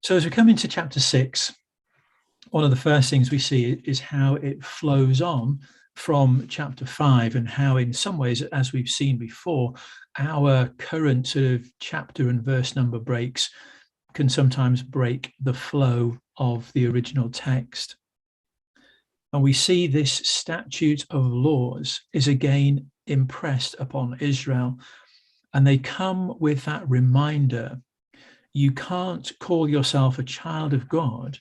So as we come into chapter 6, one of the first things we see is how it flows on from chapter 5, and how in some ways, as we've seen before, our current sort of chapter and verse number breaks can sometimes break the flow of the original text. And we see this statute of laws is again impressed upon Israel, and they come with that reminder: you can't call yourself a child of God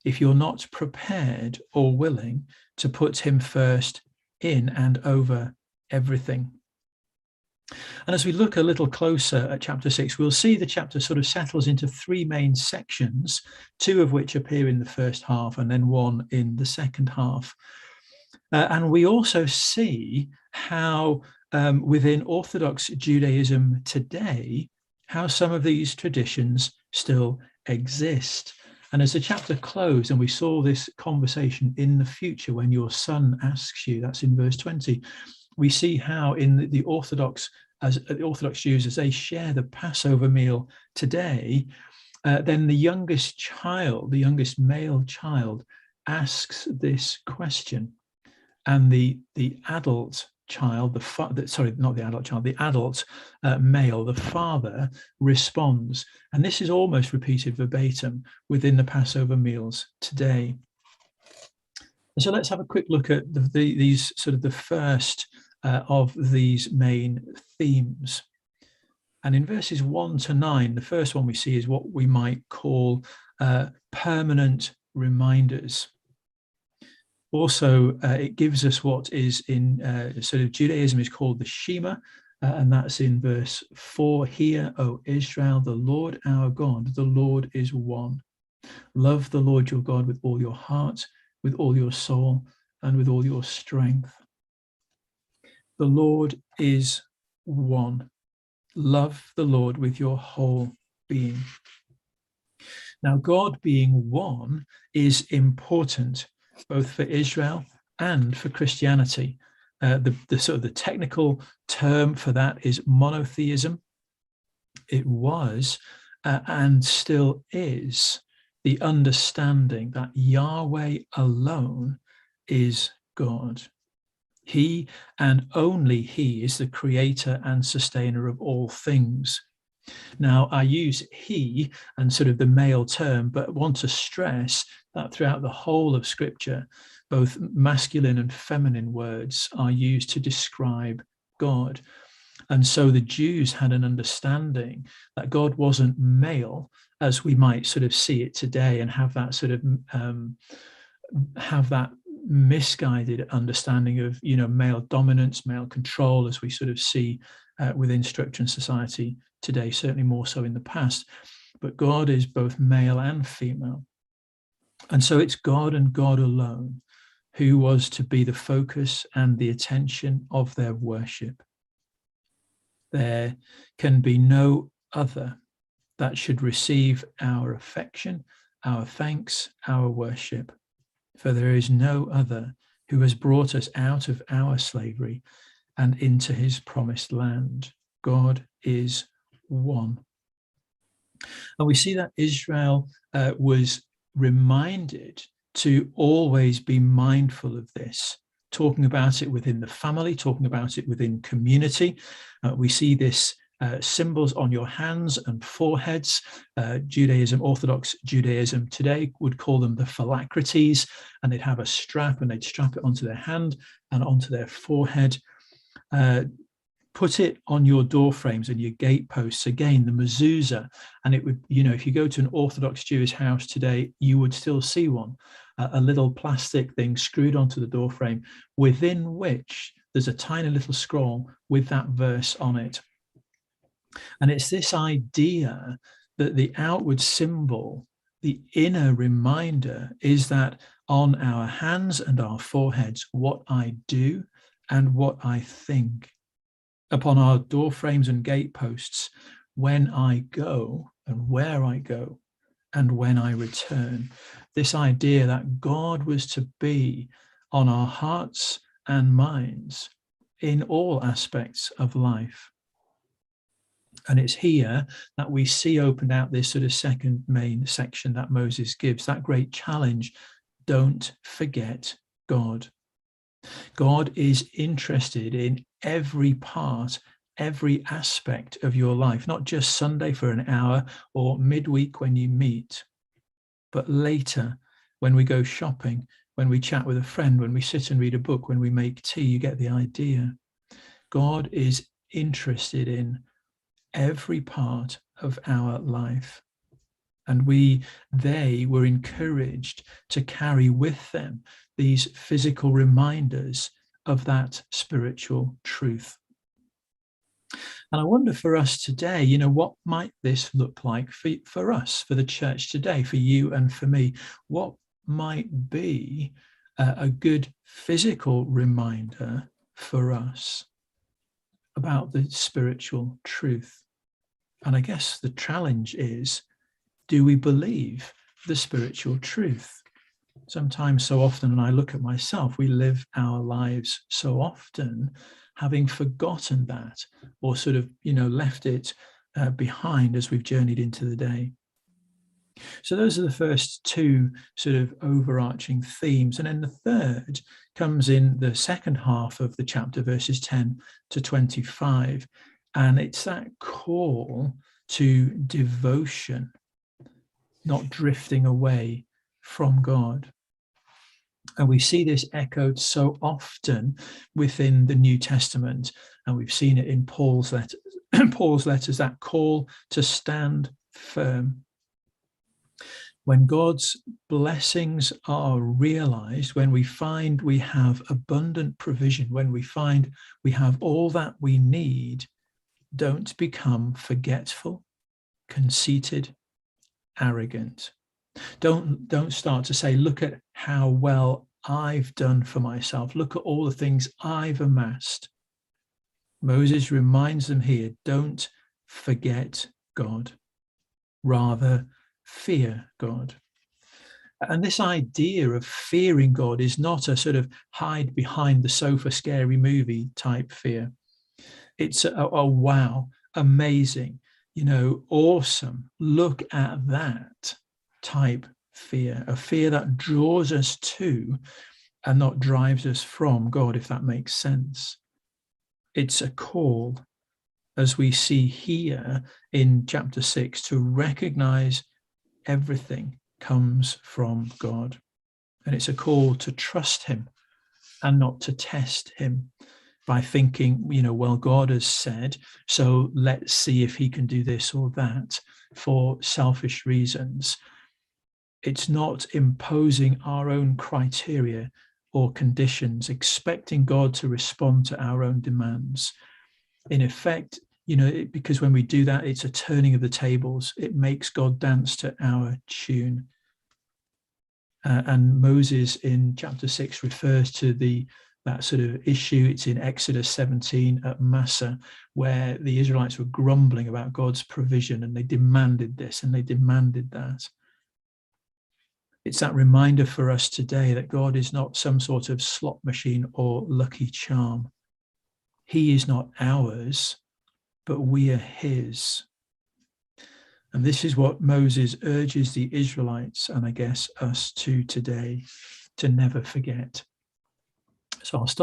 if you're not prepared or willing to put him first in and over everything. And as we look a little closer at chapter 6, we'll see the chapter sort of settles into three main sections, two of which appear in the first half and then one in the second half. And we also see how within Orthodox Judaism today, how some of these traditions still exist. And as the chapter closed, and we saw this conversation in the future when your son asks you, that's in verse 20, we see how in the Orthodox Jews, as they share the Passover meal today, then the youngest child, the youngest male child, asks this question, and the adult child, the adult male, the father, responds. And this is almost repeated verbatim within the Passover meals today. And so let's have a quick look at these sort of the first of these main themes. And in verses 1 to 9, the first one we see is what we might call permanent reminders. Also, it gives us what is in sort of Judaism is called the Shema, and that's in verse 4. Hear, O Israel, the Lord our God, the Lord is one. Love the Lord your God with all your heart, with all your soul, and with all your strength. The Lord is one. Love the Lord with your whole being. Now, God being one is important, both for Israel and for Christianity. The sort of the technical term for that is monotheism. It was and still is the understanding that Yahweh alone is God. He and only he is the creator and sustainer of all things. Now, I use he and sort of the male term, but want to stress that throughout the whole of Scripture, both masculine and feminine words are used to describe God. And so the Jews had an understanding that God wasn't male, as we might sort of see it today, and have that sort of have that misguided understanding of, you know, male dominance, male control, as we sort of see within structure and society today, certainly more so in the past. But God is both male and female. And so it's God and God alone who was to be the focus and the attention of their worship. There can be no other that should receive our affection, our thanks, our worship. For there is no other who has brought us out of our slavery and into his promised land. God is one. And we see that Israel was reminded to always be mindful of this, talking about it within the family, talking about it within community. We see this symbols on your hands and foreheads. Judaism, Orthodox Judaism today would call them the phylacteries, and they'd have a strap, and they'd strap it onto their hand and onto their forehead. Put it on your door frames and your gateposts, again, the mezuzah. And it would, you know, if you go to an Orthodox Jewish house today, you would still see one, a little plastic thing screwed onto the door frame, within which there's a tiny little scroll with that verse on it. And it's this idea that the outward symbol, the inner reminder, is that on our hands and our foreheads, what I do and what I think. Upon our door frames and gateposts, when I go and where I go and when I return. This idea that God was to be on our hearts and minds in all aspects of life. And it's here that we see opened out this sort of second main section that Moses gives, that great challenge: don't forget God. God is interested in every part, every aspect of your life, not just Sunday for an hour or midweek when you meet, but later when we go shopping, when we chat with a friend, when we sit and read a book, when we make tea. You get the idea. God is interested in every part of our life. And they were encouraged to carry with them these physical reminders of that spiritual truth. And I wonder for us today, what might this look like for us, for the church today, for you and for me? What might be a good physical reminder for us about the spiritual truth? And I guess the challenge is, do we believe the spiritual truth? Sometimes, so often, and I look at myself, we live our lives so often having forgotten that, or sort of, left it behind as we've journeyed into the day. So those are the first two sort of overarching themes. And then the third comes in the second half of the chapter, verses 10 to 25. And it's that call to devotion, not drifting away from God. And we see this echoed so often within the New Testament, and we've seen it in Paul's letters, that call to stand firm. When God's blessings are realized, when we find we have abundant provision, when we find we have all that we need, don't become forgetful, conceited, arrogant. Don't start to say, look at how well I've done for myself. Look at all the things I've amassed. Moses reminds them here, don't forget God. Rather, fear God. And this idea of fearing God is not a sort of hide behind the sofa scary movie type fear. It's a wow, amazing, awesome. Look at that type fear, a fear that draws us to and not drives us from God, if that makes sense. It's a call, as we see here in chapter 6, to recognize everything comes from God. And it's a call to trust him and not to test him by thinking, well, God has said, so let's see if he can do this or that for selfish reasons. It's not imposing our own criteria or conditions, expecting God to respond to our own demands. In effect, because when we do that, it's a turning of the tables. It makes God dance to our tune. And Moses in chapter 6 refers to that sort of issue. It's in Exodus 17 at Massa, where the Israelites were grumbling about God's provision, and they demanded this and they demanded that. It's that reminder for us today that God is not some sort of slot machine or lucky charm. He is not ours, but we are his. And this is what Moses urges the Israelites, and I guess us too today, to never forget. So I'll stop